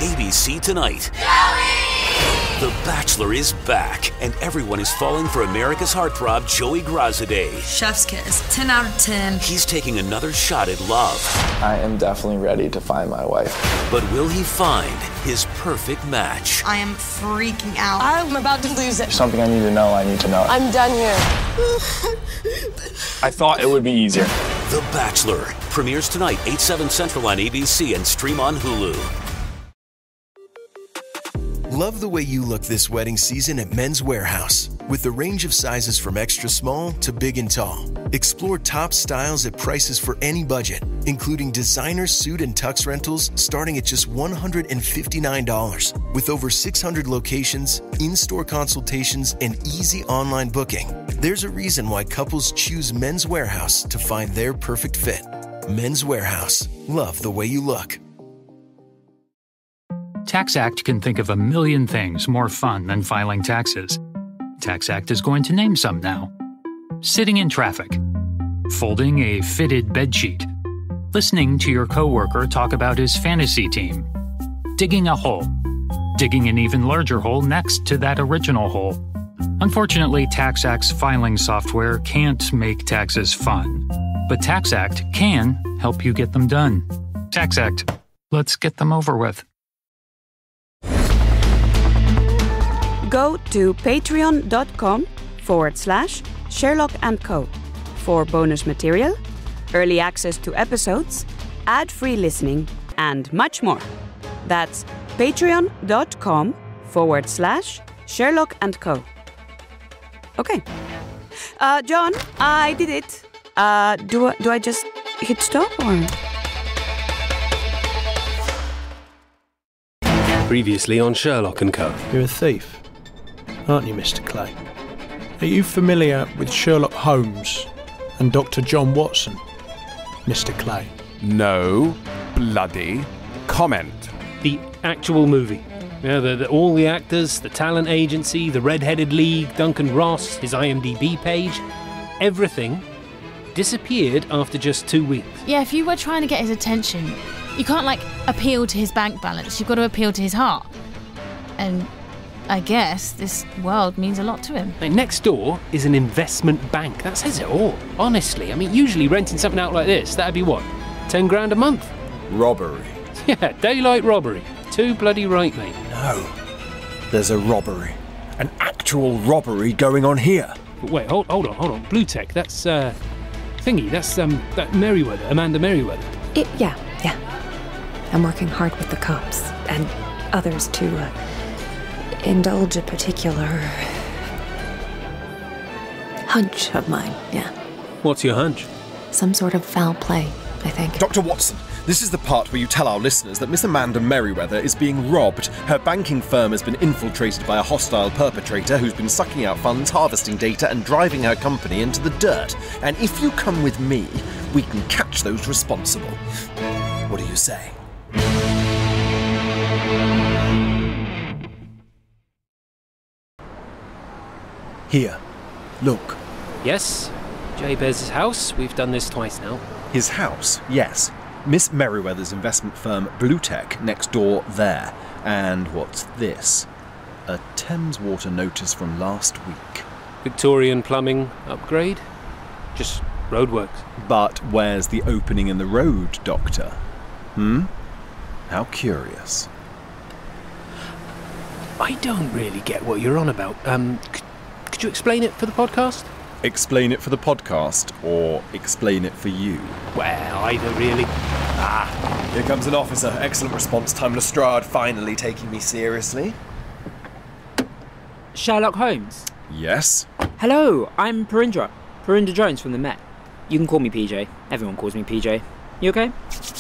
ABC tonight. The Bachelor is back, and everyone is falling for America's heartthrob, Joey Grazadeh. Chef's kiss, 10 out of 10. He's taking another shot at love. I am definitely ready to find my wife. But will he find his perfect match? I am freaking out. I'm about to lose it. Something I need to know, I need to know. I'm done here. I thought it would be easier. The Bachelor premieres tonight, 8/7 Central on ABC and stream on Hulu. Love the way you look this wedding season at Men's Warehouse. With a range of sizes from extra small to big and tall. Explore top styles at prices for any budget, including designer suit and tux rentals starting at just $159. With over 600 locations, in-store consultations, and easy online booking, there's a reason why couples choose Men's Warehouse to find their perfect fit. Men's Warehouse. Love the way you look. TaxAct can think of a million things more fun than filing taxes. TaxAct is going to name some now. Sitting in traffic. Folding a fitted bedsheet. Listening to your coworker talk about his fantasy team. Digging a hole. Digging an even larger hole next to that original hole. Unfortunately, TaxAct's filing software can't make taxes fun. But TaxAct can help you get them done. TaxAct. Let's get them over with. Go to patreon.com/Sherlock & Co. for bonus material, early access to episodes, ad-free listening, and much more. That's patreon.com/Sherlock & Co. Okay. John, I did it. Do I just hit stop or? Previously on Sherlock & Co. You're a thief, aren't you, Mr. Clay? Are you familiar with Sherlock Holmes and Dr. John Watson, Mr. Clay? No bloody comment. The actual movie. Yeah, all the actors, the talent agency, the Red-Headed League, Duncan Ross, his IMDb page, everything disappeared after just 2 weeks. Yeah, if you were trying to get his attention, you can't, appeal to his bank balance. You've got to appeal to his heart. And I guess this world means a lot to him. Next door is an investment bank. That says it all, honestly. I mean, usually renting something out like this, that'd be what, 10 grand a month? Robbery. Yeah, daylight robbery. Too bloody right, mate. No. There's a robbery. An actual robbery going on here. But wait, hold on. Blue Tech, that's, thingy, that's, that Merryweather, Amanda Merryweather. Yeah. I'm working hard with the cops and others to, indulge a particular hunch of mine, yeah. What's your hunch? Some sort of foul play, I think. Dr. Watson, this is the part where you tell our listeners that Miss Amanda Merryweather is being robbed. Her banking firm has been infiltrated by a hostile perpetrator who's been sucking out funds, harvesting data, and driving her company into the dirt. And if you come with me, we can catch those responsible. What do you say? Here, look. Yes, Jabez's house. We've done this twice now. His house, yes. Miss Merryweather's investment firm, Blue Tech, next door there. And what's this? A Thames Water notice from last week. Victorian plumbing upgrade? Just roadworks. But where's the opening in the road, Doctor? How curious. I don't really get what you're on about. Could you explain it for the podcast? Explain it for the podcast, or explain it for you? Well, either really. Here comes an officer. Excellent response time. Lestrade finally taking me seriously. Sherlock Holmes? Yes? Hello, I'm Parindra Jones from the Met. You can call me PJ. Everyone calls me PJ. You okay?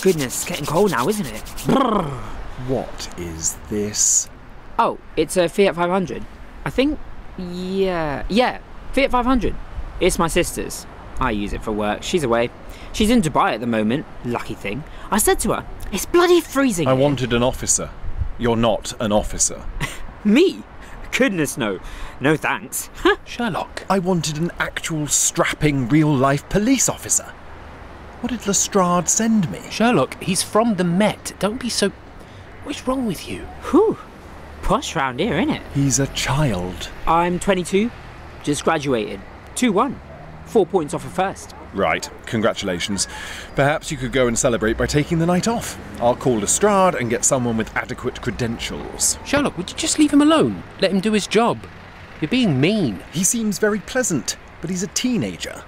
Goodness, it's getting cold now, isn't it? What is this? Oh, it's a Fiat 500. I think, yeah, Fiat 500. It's my sister's. I use it for work. She's away. She's in Dubai at the moment. Lucky thing. I said to her, it's bloody freezing. I wanted an officer. You're not an officer. Me? Goodness, no. No thanks. Sherlock. I wanted an actual strapping real-life police officer. What did Lestrade send me? Sherlock, he's from the Met. Don't be so... What's wrong with you? Whew. Posh round here, innit? He's a child. I'm 22. Just graduated. 2-1. 4 points off of first. Right, congratulations. Perhaps you could go and celebrate by taking the night off. I'll call Lestrade and get someone with adequate credentials. Sherlock, would you just leave him alone? Let him do his job. You're being mean. He seems very pleasant, but he's a teenager.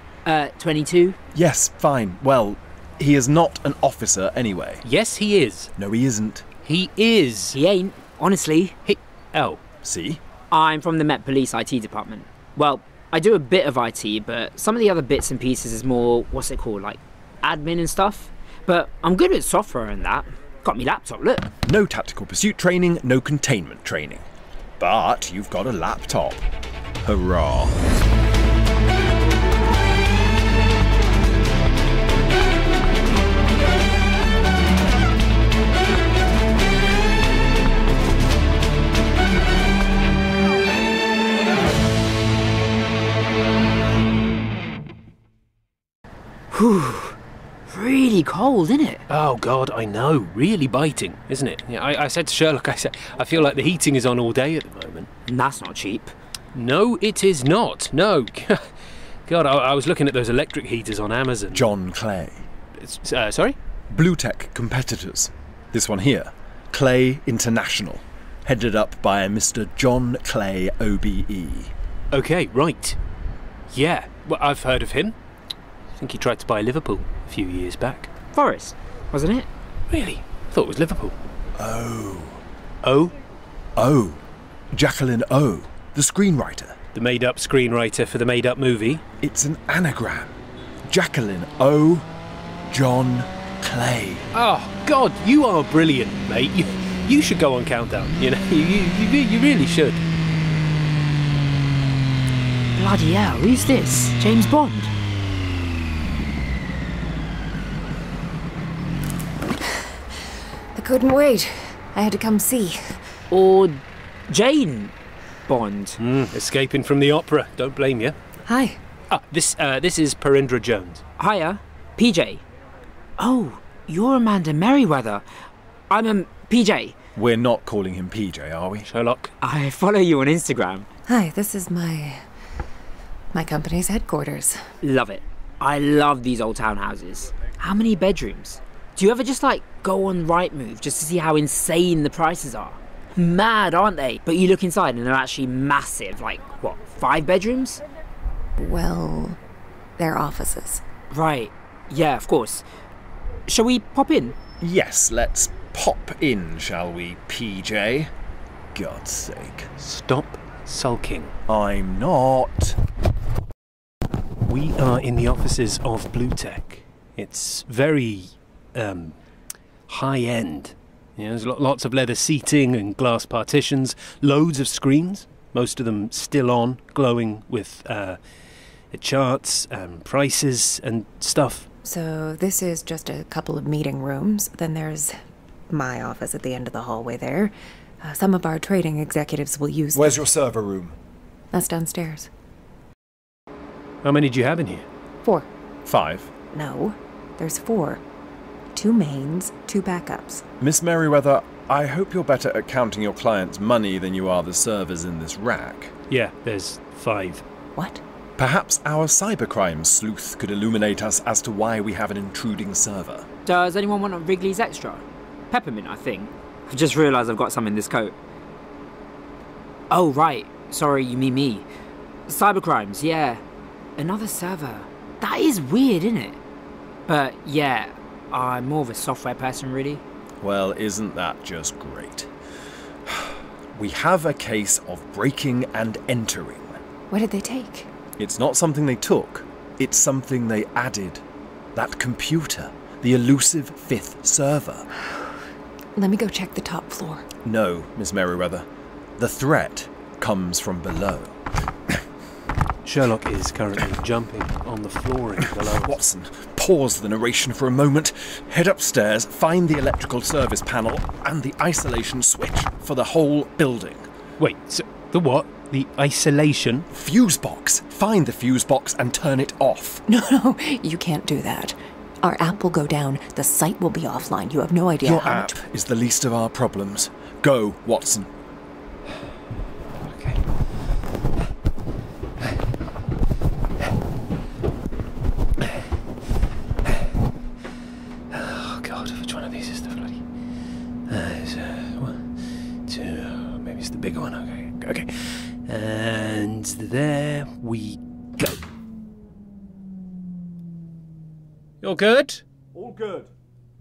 22? Yes, fine. Well, he is not an officer anyway. Yes, he is. No, he isn't. He is. He ain't, honestly. Oh. See? I'm from the Met Police IT department. Well, I do a bit of IT, but some of the other bits and pieces is more, what's it called, like admin and stuff. But I'm good at software and that. Got me laptop, look. No tactical pursuit training, no containment training. But you've got a laptop. Hurrah. Whew. Really cold, isn't it? Oh, God, I know. Really biting, isn't it? Yeah, I said to Sherlock, I feel like the heating is on all day at the moment. And that's not cheap. No, it is not. No. God, I was looking at those electric heaters on Amazon. John Clay. Sorry? Blue Tech competitors. This one here, Clay International, headed up by Mr. John Clay, OBE. Okay, right. Yeah, well, I've heard of him. I think he tried to buy Liverpool a few years back. Forest, wasn't it? Really? I thought it was Liverpool. Oh. Oh? Oh. Jacqueline O, the screenwriter. The made-up screenwriter for the made-up movie? It's an anagram. Jacqueline O, John Clay. Oh, God, you are brilliant, mate. You should go on Countdown, you know. You really should. Bloody hell, who's this? James Bond? I couldn't wait. I had to come see. Or Jane Bond. Escaping from the opera. Don't blame you. Hi. This is Parindra Jones. Hiya. PJ. Oh, you're Amanda Merryweather. I'm PJ. We're not calling him PJ, are we? Sherlock. I follow you on Instagram. Hi, this is my company's headquarters. Love it. I love these old townhouses. How many bedrooms? Do you ever just go on Rightmove just to see how insane the prices are? Mad, aren't they? But you look inside and they're actually massive. 5 bedrooms? Well, they're offices. Right. Yeah, of course. Shall we pop in? Yes, let's pop in, shall we, PJ? God's sake. Stop sulking. I'm not. We are in the offices of Blue Tech. It's very, high-end. There's lots of leather seating and glass partitions, loads of screens, most of them still on, glowing with charts and prices and stuff. So this is just a couple of meeting rooms. Then there's my office at the end of the hallway there. Some of our trading executives will use... Where's your server room? That's downstairs. How many do you have in here? 4. 5. No, there's 4. 2 mains, 2 backups. Miss Merryweather, I hope you're better at counting your clients' money than you are the servers in this rack. Yeah, there's 5. What? Perhaps our cybercrime sleuth could illuminate us as to why we have an intruding server. Does anyone want a Wrigley's Extra? Peppermint, I think. I've just realised I've got some in this coat. Oh, right. Sorry, you mean me. Cybercrimes, yeah. Another server. That is weird, isn't it? But, yeah, I'm more of a software person, really. Well, isn't that just great? We have a case of breaking and entering. What did they take? It's not something they took. It's something they added. That computer. The elusive 5th server. Let me go check the top floor. No, Miss Merryweather. The threat comes from below. Sherlock is currently jumping on the flooring below. Watson, pause the narration for a moment. Head upstairs, find the electrical service panel and the isolation switch for the whole building. Wait, so the what? The isolation? Fuse box. Find the fuse box and turn it off. No, you can't do that. Our app will go down. The site will be offline. You have no idea Your how app much... is the least of our problems. Go, Watson. Okay. Oh God, which one of these is the bloody? There's 1, 2. Maybe it's the bigger one. Okay. And there we go. You're good? All good.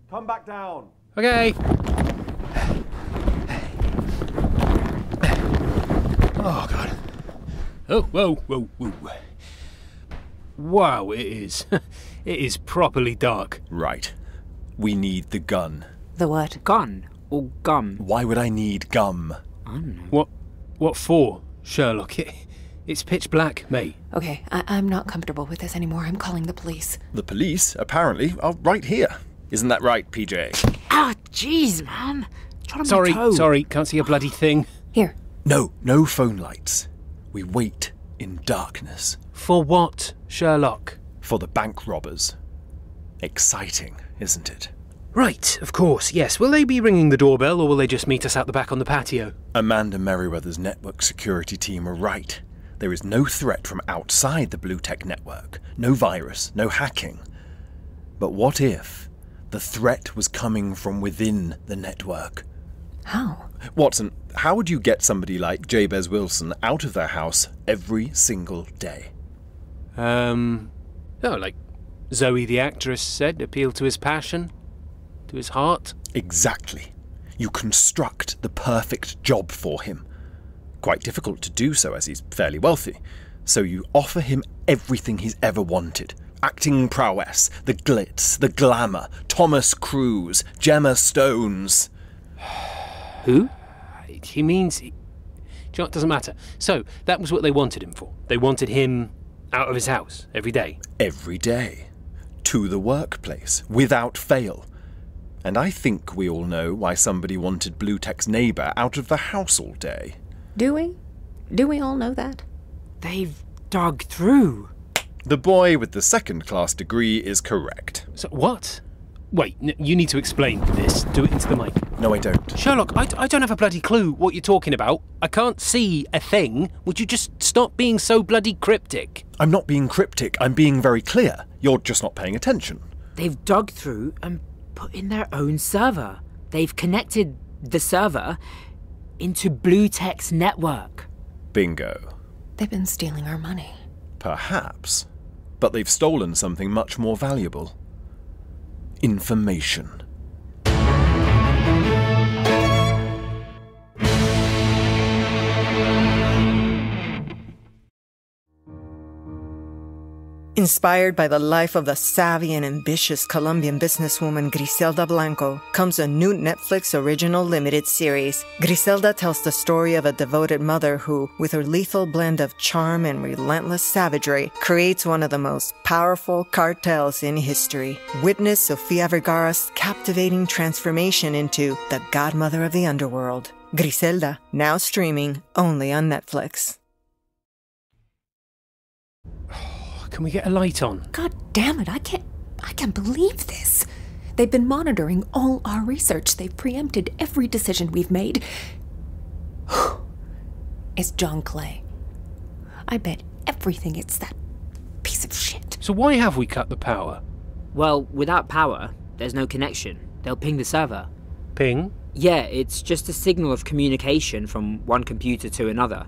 Come back down. Okay. Oh, God. Oh, whoa. Wow, it is. It is properly dark. Right. We need the gun. The what? Gun or gum? Why would I need gum? I don't know. What for, Sherlock? It's pitch black, mate. Okay, I'm not comfortable with this anymore. I'm calling the police. The police, apparently, are right here. Isn't that right, PJ? Ah, jeez, man. Trod on my toe. Sorry, can't see a bloody thing. Here. No phone lights. We wait in darkness. For what, Sherlock? For the bank robbers. Exciting, isn't it? Right, of course, yes. Will they be ringing the doorbell, or will they just meet us out the back on the patio? Amanda Merryweather's network security team are right. There is no threat from outside the Blue Tech network. No virus, no hacking. But what if the threat was coming from within the network? How? Watson, how would you get somebody like Jabez Wilson out of their house every single day? Like Zoe the actress said, appeal to his passion, to his heart. Exactly. You construct the perfect job for him. Quite difficult to do so as he's fairly wealthy. So you offer him everything he's ever wanted. Acting prowess, the glitz, the glamour, Thomas Cruise, Gemma Stones. Who? He means... Do you know what? Doesn't matter. So, that was what they wanted him for. They wanted him out of his house every day. Every day. To the workplace, without fail. And I think we all know why somebody wanted Blue Tech's neighbour out of the house all day. Do we? Do we all know that? They've dug through. The boy with the second-class degree is correct. So, what? Wait, you need to explain this. Do it into the mic. No, I don't. Sherlock, I don't have a bloody clue what you're talking about. I can't see a thing. Would you just stop being so bloody cryptic? I'm not being cryptic. I'm being very clear. You're just not paying attention. They've dug through and put in their own server. They've connected the server into Blue Tech's network. Bingo. They've been stealing our money. Perhaps. But they've stolen something much more valuable. Information. Inspired by the life of the savvy and ambitious Colombian businesswoman Griselda Blanco comes a new Netflix original limited series. Griselda tells the story of a devoted mother who, with her lethal blend of charm and relentless savagery, creates one of the most powerful cartels in history. Witness Sofia Vergara's captivating transformation into the godmother of the underworld. Griselda, now streaming only on Netflix. Can we get a light on? God damn it, I can't believe this. They've been monitoring all our research. They've preempted every decision we've made. It's John Clay. I bet everything it's that piece of shit. So why have we cut the power? Well, without power, there's no connection. They'll ping the server. Ping? Yeah, it's just a signal of communication from one computer to another.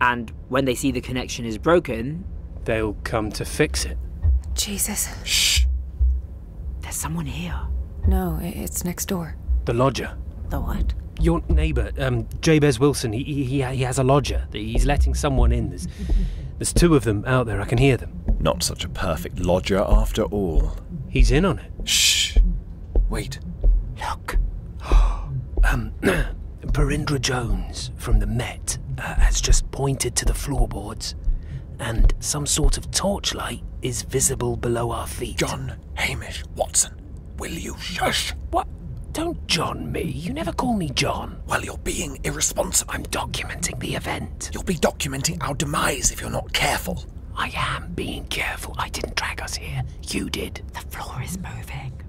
And when they see the connection is broken... they'll come to fix it. Jesus. Shh. There's someone here. No, it's next door. The lodger. The what? Your neighbour, Jabez Wilson, he has a lodger. He's letting someone in. There's two of them out there. I can hear them. Not such a perfect lodger after all. He's in on it. Shh. Wait. Look. Parindra Jones from the Met has just pointed to the floorboards, and some sort of torchlight is visible below our feet. John, Hamish, Watson, will you shush? What? Don't John me. You never call me John. Well, you're being irresponsible. I'm documenting the event. You'll be documenting our demise if you're not careful. I am being careful. I didn't drag us here. You did. The floor is moving.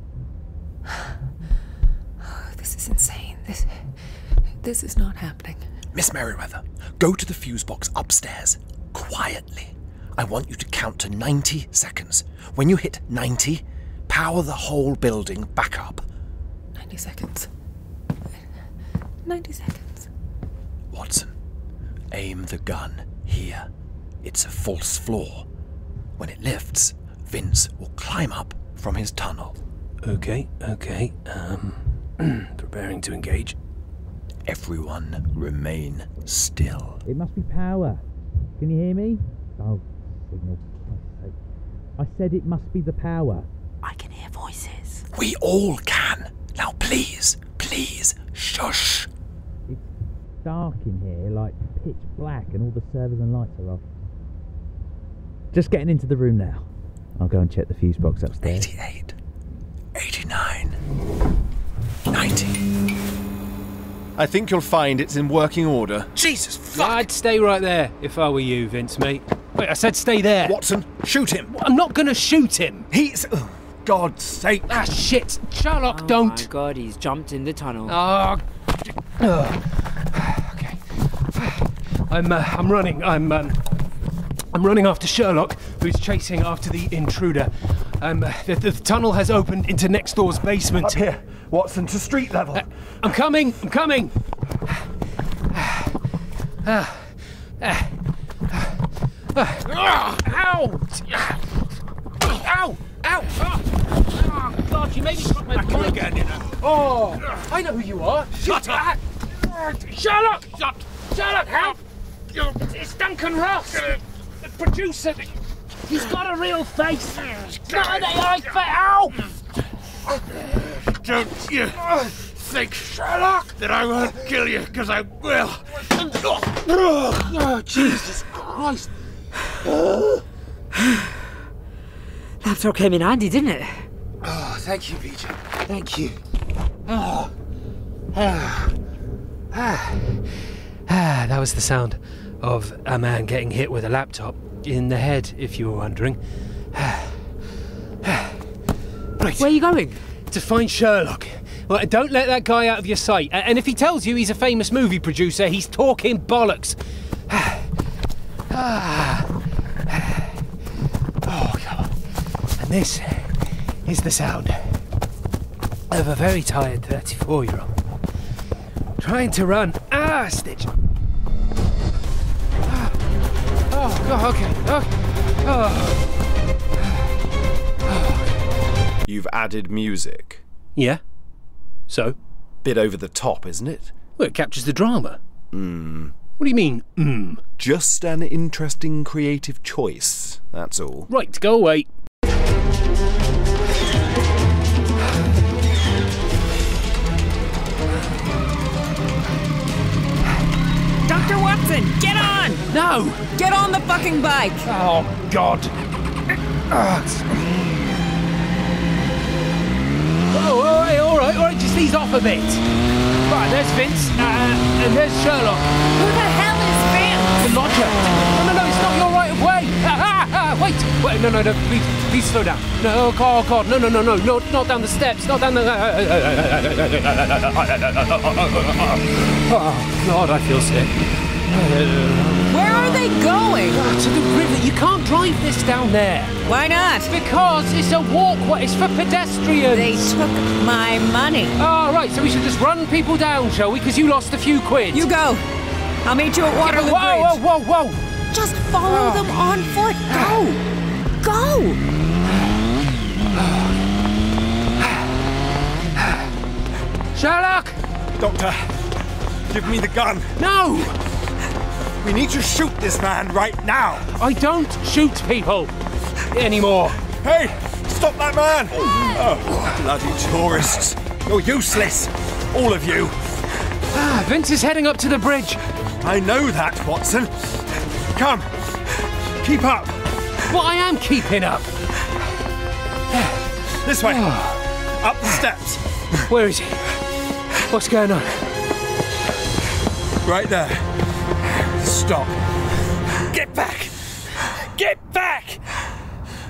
Oh, this is insane. This is not happening. Miss Merryweather, go to the fuse box upstairs. Quietly. I want you to count to 90 seconds. When you hit 90, power the whole building back up. 90 seconds. 90 seconds. Watson, aim the gun here. It's a false floor. When it lifts, Vince will climb up from his tunnel. Okay. Preparing to engage. Everyone remain still. It must be power. Can you hear me? Oh, signal. I said it must be the power. I can hear voices. We all can. Now please, shush. It's dark in here, like pitch black, and all the servers and lights are off. Just getting into the room now. I'll go and check the fuse box upstairs. 88, 89, 90. I think you'll find it's in working order. Jesus, fuck! Yeah, I'd stay right there if I were you, Vince, mate. Wait, I said stay there. Watson, shoot him. I'm not going to shoot him. He's... Oh, God's sake. Ah, shit. Sherlock, don't. Oh, my God, he's jumped in the tunnel. Oh. Okay. I'm running. I'm running after Sherlock, who's chasing after the intruder. The tunnel has opened into next door's basement. Up here, Watson, to street level. I'm coming. Ow! Oh, God, you made me drop my bike again, you know. Oh, I know who you are. Shut up! Sherlock! Sherlock, help! It's Duncan Ross, the producer. He's got a real face. Not an AI face. Ow! Don't you think, Sherlock, that I won't kill you, because I will. Oh, Jesus Christ. Laptop came in handy, didn't it? Oh, thank you, BJ. Thank you. That was the sound of a man getting hit with a laptop in the head, if you were wondering. Right. Where are you going? To find Sherlock. Well, don't let that guy out of your sight. And if he tells you he's a famous movie producer, he's talking bollocks. Oh, God. And this is the sound of a very tired 34-year-old trying to run. Stitch. Oh, God, okay. Oh. You've added music. Yeah? So? Bit over the top, isn't it? Well, it captures the drama. What do you mean, Just an interesting creative choice, that's all. Right, go away. Dr. Watson, get on! No! Get on the fucking bike! Oh, God. All right, just ease off a bit. Right, there's Vince, and there's Sherlock. Who the hell is Vince? The lodger. No, it's not your right of way. Wait, no, please slow down. No, oh, God, no, not down the steps, not down the... Oh, God, I feel sick. Where are they going? To the river. You can't drive this down there. Why not? Because it's a walkway. It's for pedestrians. They took my money. Oh, right, so we should just run people down, shall we? Because you lost a few quid. You go. I'll meet you at Waterloo Bridge. Whoa. Just follow them on foot. Go. Sherlock! Doctor, give me the gun. No! We need to shoot this man right now. I don't shoot people anymore. Hey, stop that man! Oh, bloody tourists. You're useless. All of you. Vince is heading up to the bridge. I know that, Watson. Come. Keep up. Well, I am keeping up. This way. Up the steps. Where is he? What's going on? Right there. Stop. Get back. Get back!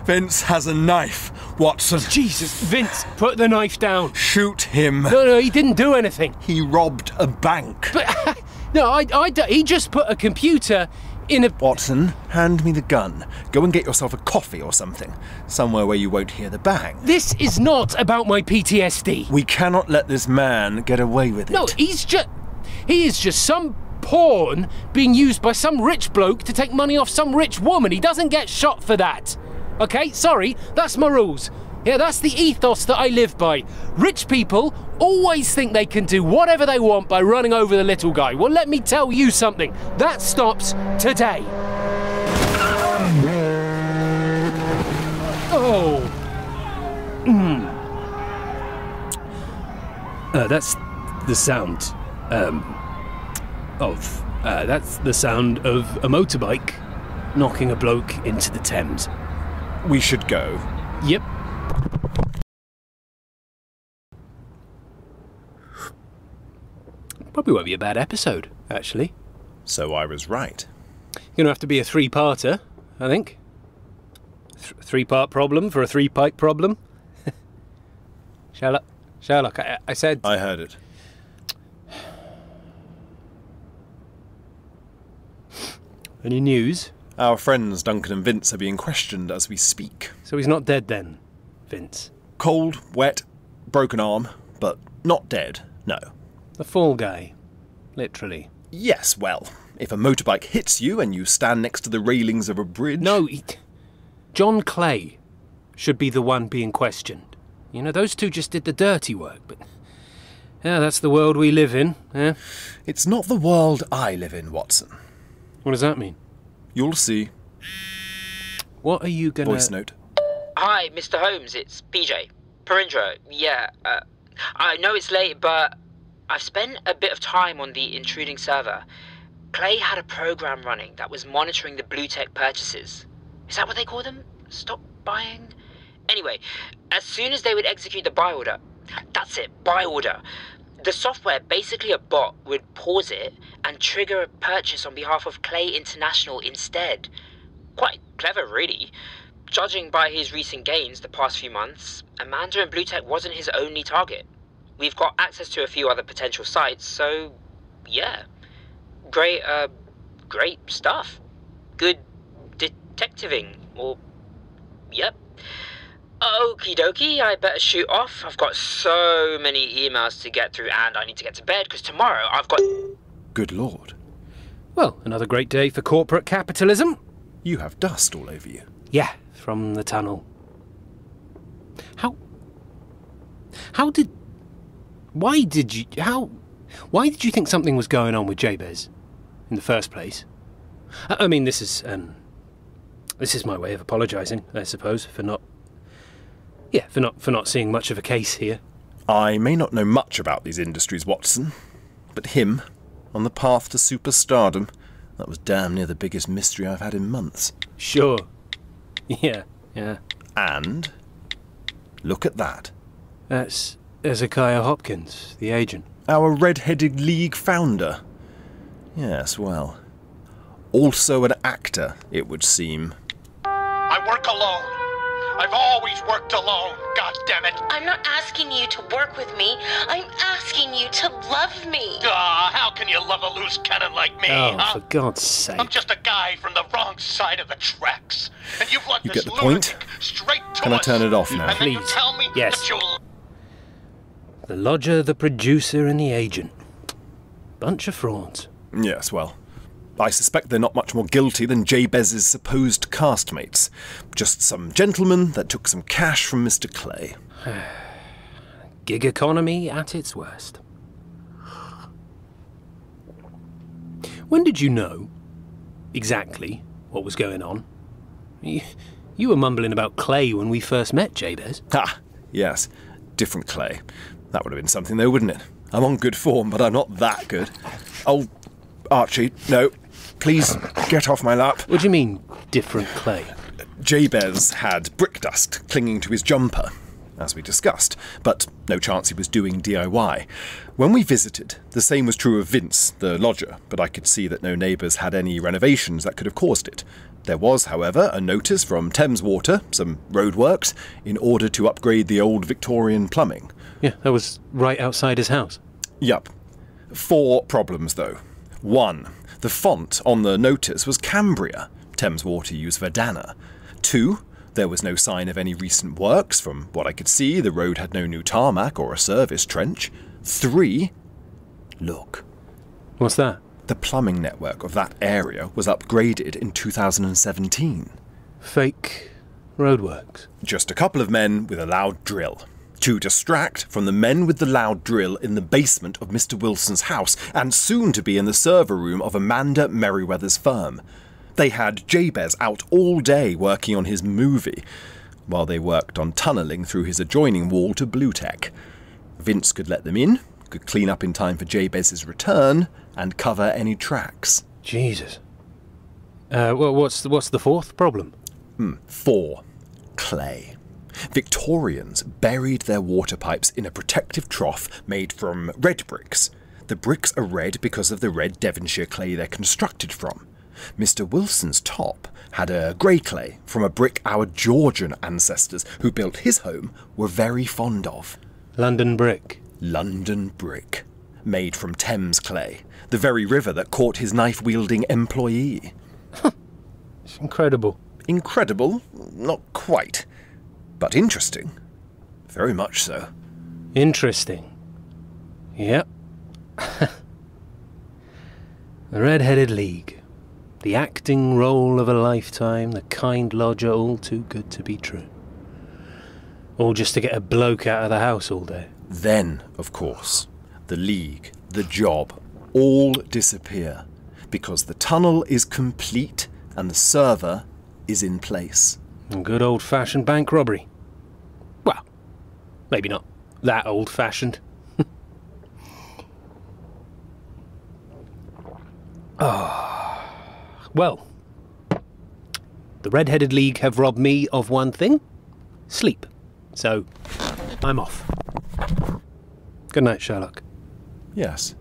Vince has a knife, Watson. Jesus, Vince, put the knife down. Shoot him. No, he didn't do anything. He robbed a bank. But, no, he just put a computer in a... Watson, hand me the gun. Go and get yourself a coffee or something. Somewhere where you won't hear the bang. This is not about my PTSD. We cannot let this man get away with it. No, he is just some pawn being used by some rich bloke to take money off some rich woman. He doesn't get shot for that. Okay, sorry, that's my rules. Yeah, that's the ethos that I live by. Rich people always think they can do whatever they want by running over the little guy. Well, let me tell you something. That stops today. Oh. That's the sound that's the sound of a motorbike knocking a bloke into the Thames. We should go. Yep. Probably won't be a bad episode, actually. So I was right. Gonna have to be a three-parter, I think. Three-part problem for a three-pipe problem. Sherlock, I said... I heard it. Any news? Our friends Duncan and Vince are being questioned as we speak. So he's not dead then, Vince? Cold, wet, broken arm, but not dead, no. The fall guy, literally. Yes, well, if a motorbike hits you and you stand next to the railings of a bridge... No, John Clay should be the one being questioned. You know, those two just did the dirty work, but... Yeah, that's the world we live in, yeah? It's not the world I live in, Watson. What does that mean? You'll see. What are you gonna... Voice note. Hi, Mr. Holmes, it's PJ. Parindra, yeah. I know it's late, but I've spent a bit of time on the intruding server. Clay had a program running that was monitoring the blue tech purchases. Is that what they call them? Stop buying? Anyway, as soon as they would execute the buy order, that's it, buy order, the software, basically a bot, would pause it and trigger a purchase on behalf of Clay International instead. Quite clever, really. Judging by his recent gains the past few months, Amanda and Bluetech wasn't his only target. We've got access to a few other potential sites, so yeah. Great stuff. Good detectiving, or... yep. Okie dokie, I better shoot off. I've got so many emails to get through and I need to get to bed because tomorrow I've got... Good Lord. Well, another great day for corporate capitalism. You have dust all over you. Yeah, from the tunnel. Why did you think something was going on with Jabez in the first place? I mean, this is my way of apologising, I suppose, for not seeing much of a case here. I may not know much about these industries, Watson, but him, on the path to superstardom, that was damn near the biggest mystery I've had in months. Sure. Yeah. And look at that. That's Ezekiah Hopkins, the agent. Our red-headed league founder. Yes, well. Also an actor, it would seem. I work alone. I've always worked alone, God damn it. I'm not asking you to work with me. I'm asking you to love me. How can you love a loose cannon like me, huh? For God's sake. I'm just a guy from the wrong side of the tracks. And you've let You this get the point? straight to Can I us. turn it off now? And then you Please. tell me Yes. that you'll... The lodger, the producer, and the agent. Bunch of frauds. Yes, well, I suspect they're not much more guilty than Jabez's supposed castmates. Just some gentlemen that took some cash from Mr. Clay. Gig economy at its worst. When did you know exactly what was going on? You were mumbling about Clay when we first met, Jabez. Yes, different Clay. That would have been something though, wouldn't it? I'm on good form, but I'm not that good. Oh, Archie, no. Please get off my lap. What do you mean, different Clay? Jabez had brick dust clinging to his jumper. as we discussed, but no chance he was doing DIY. When we visited, the same was true of Vince, the lodger, but I could see that no neighbours had any renovations that could have caused it. There was, however, a notice from Thames Water, some roadworks, in order to upgrade the old Victorian plumbing. Yeah, that was right outside his house. Yup. 4 problems, though. 1. The font on the notice was Cambria. Thames Water used Verdana. 2. There was no sign of any recent works. From what I could see, the road had no new tarmac or a service trench. 3. Look. What's that? The plumbing network of that area was upgraded in 2017. Fake roadworks? Just a couple of men with a loud drill. To distract from the men with the loud drill in the basement of Mr. Wilson's house, and soon to be in the server room of Amanda Merryweather's firm. They had Jabez out all day working on his movie, while they worked on tunnelling through his adjoining wall to Blue Tech. Vince could let them in, could clean up in time for Jabez's return, and cover any tracks. Jesus. Well, what's the 4th problem? 4. Clay. Victorians buried their water pipes in a protective trough made from red bricks. The bricks are red because of the red Devonshire clay they're constructed from. Mr. Wilson's top had a grey clay from a brick our Georgian ancestors who built his home were very fond of. London brick. London brick. Made from Thames clay, the very river that caught his knife-wielding employee. It's incredible. Incredible? Not quite. But interesting. Very much so. Interesting. Yep. The Red-Headed League. The acting role of a lifetime, the kind lodger, all too good to be true. All just to get a bloke out of the house all day. Then, of course, the League, the job, all disappear. Because the tunnel is complete and the server is in place. A good old-fashioned bank robbery. Well, maybe not that old-fashioned. Well, the Red-Headed League have robbed me of one thing, sleep. So, I'm off. Good night, Sherlock. Yes.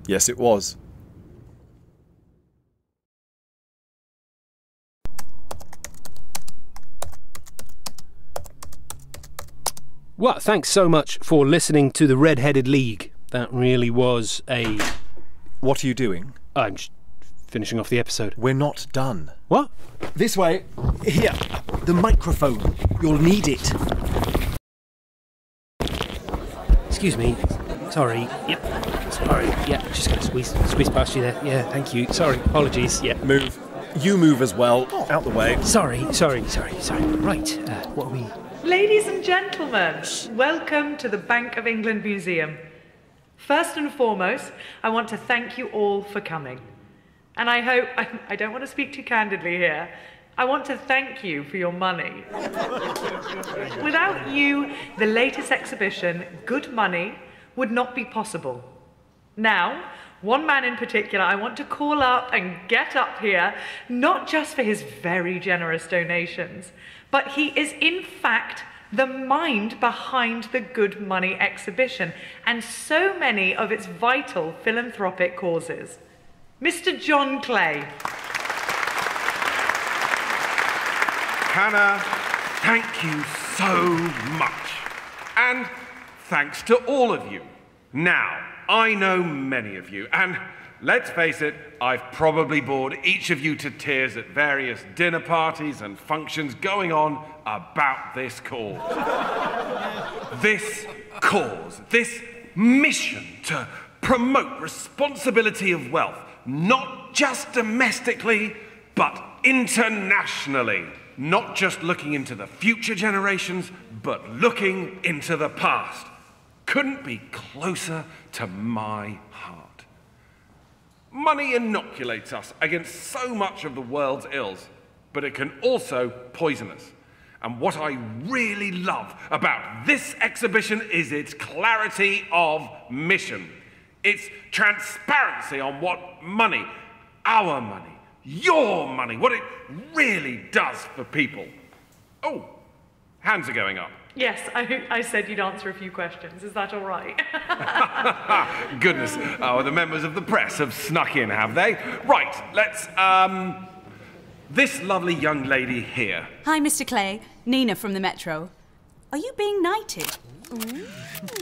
Yes, it was. Well, thanks so much for listening to the Red-Headed League. That really was a... What are you doing? I'm just finishing off the episode. We're not done. What? This way. Here. The microphone. You'll need it. Excuse me. Sorry. Yep. Sorry. Yeah, just gonna squeeze past you there. Yeah, thank you. Sorry. Apologies. Yeah. Move. You move as well. Out the way. Sorry. Right. What are we... Ladies and gentlemen, welcome to the Bank of England Museum. First and foremost, I want to thank you all for coming. And I hope, I don't want to speak too candidly here, I want to thank you for your money. Without you, the latest exhibition, Good Money, would not be possible. Now, one man in particular I want to call up and get up here, not just for his very generous donations, but he is in fact the mind behind the Good Money exhibition and so many of its vital philanthropic causes. Mr. John Clay. Hannah, thank you so much. And thanks to all of you. Now, I know many of you, and let's face it, I've probably bored each of you to tears at various dinner parties and functions going on about this cause. This cause, this mission to promote responsibility of wealth, not just domestically, but internationally. Not just looking into the future generations, but looking into the past. Couldn't be closer to my heart. Money inoculates us against so much of the world's ills, but it can also poison us. And what I really love about this exhibition is its clarity of mission. Its transparency on what money, our money, your money, what it really does for people. Oh, Hands are going up. Yes, I said you'd answer a few questions. Is that all right? Goodness. Oh, the members of the press have snuck in, have they? Right, let's, this lovely young lady here. Hi, Mr. Clay. Nina from the Metro. Are you being knighted?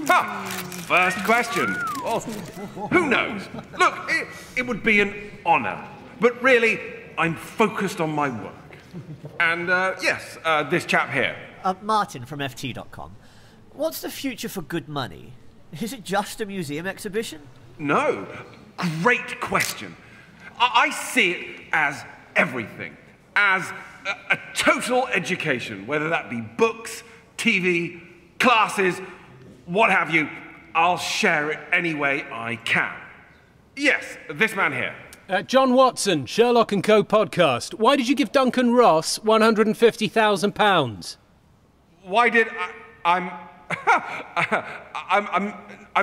Ha! First question. Well, who knows? Look, it would be an honour. But really, I'm focused on my work. And, yes, this chap here. Martin from FT.com. What's the future for good money? Is it just a museum exhibition? No. Great question. I see it as everything. As a total education, whether that be books, TV, classes, what have you. I'll share it any way I can. Yes, this man here. John Watson, Sherlock & Co. podcast. Why did you give Duncan Ross £150,000? Why did I'm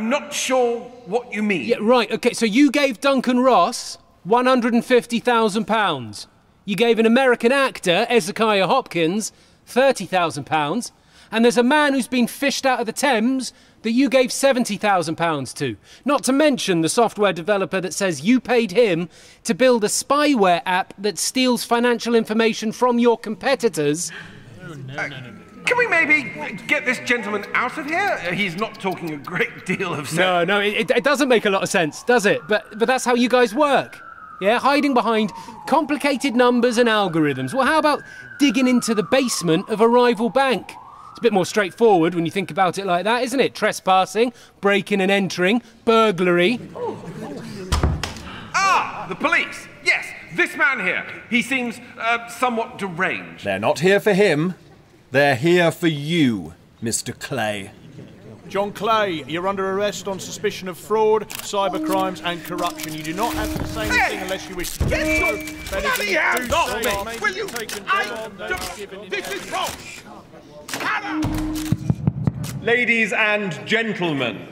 not sure what you mean. Yeah, right, okay, so you gave Duncan Ross £150,000. You gave an American actor, Ezekiah Hopkins, £30,000. And there's a man who's been fished out of the Thames that you gave £70,000 to. Not to mention the software developer that says you paid him to build a spyware app that steals financial information from your competitors. Can we maybe get this gentleman out of here? He's not talking a great deal of sense. No, it doesn't make a lot of sense, does it? But that's how you guys work. Yeah, hiding behind complicated numbers and algorithms. Well, how about digging into the basement of a rival bank? It's a bit more straightforward when you think about it like that, isn't it? Trespassing, breaking and entering, burglary. Ah, the police. Yes, this man here. He seems somewhat deranged. They're not here for him. They're here for you, Mr. Clay. John Clay, you're under arrest on suspicion of fraud, cybercrimes and corruption. You do not have to say anything unless you wish to. Get your bloody hands off me! Will you? This is wrong! Ladies and gentlemen,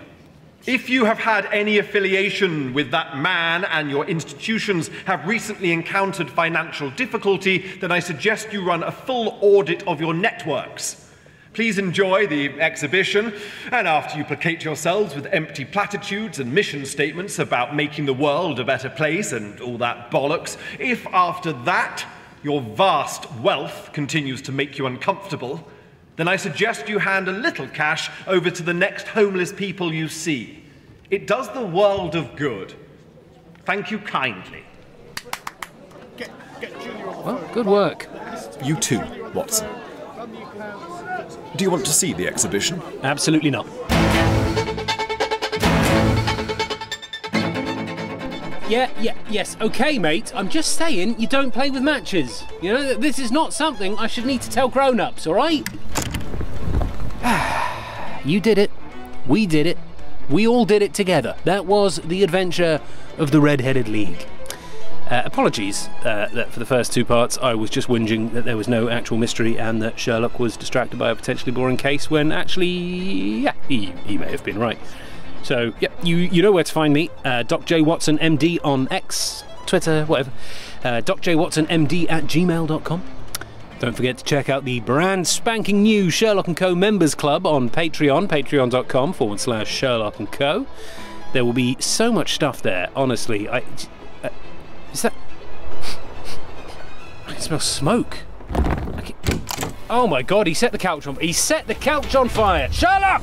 if you have had any affiliation with that man and your institutions have recently encountered financial difficulty, then I suggest you run a full audit of your networks. Please enjoy the exhibition, and after you placate yourselves with empty platitudes and mission statements about making the world a better place and all that bollocks, if after that your vast wealth continues to make you uncomfortable, then I suggest you hand a little cash over to the next homeless people you see. It does the world of good. Thank you kindly. Well, good work. You too, Watson. Do you want to see the exhibition? Absolutely not. Yes, okay, mate. I'm just saying you don't play with matches. You know, this is not something I should need to tell grown-ups, all right? You did it. We did it. We all did it together. That was the adventure of the Red-Headed League. Apologies that for the first two parts I was just whinging that there was no actual mystery and that Sherlock was distracted by a potentially boring case when actually, yeah, he may have been right. So, yeah, you know where to find me. Doc J Watson MD on X, Twitter, whatever. DocJWatsonMD@gmail.com. Don't forget to check out the brand spanking new Sherlock & Co. Members Club on Patreon, patreon.com/Sherlock & Co. There will be so much stuff there, honestly. Is that... I can smell smoke. Oh my god, he set the couch on fire. He set the couch on fire! Sherlock!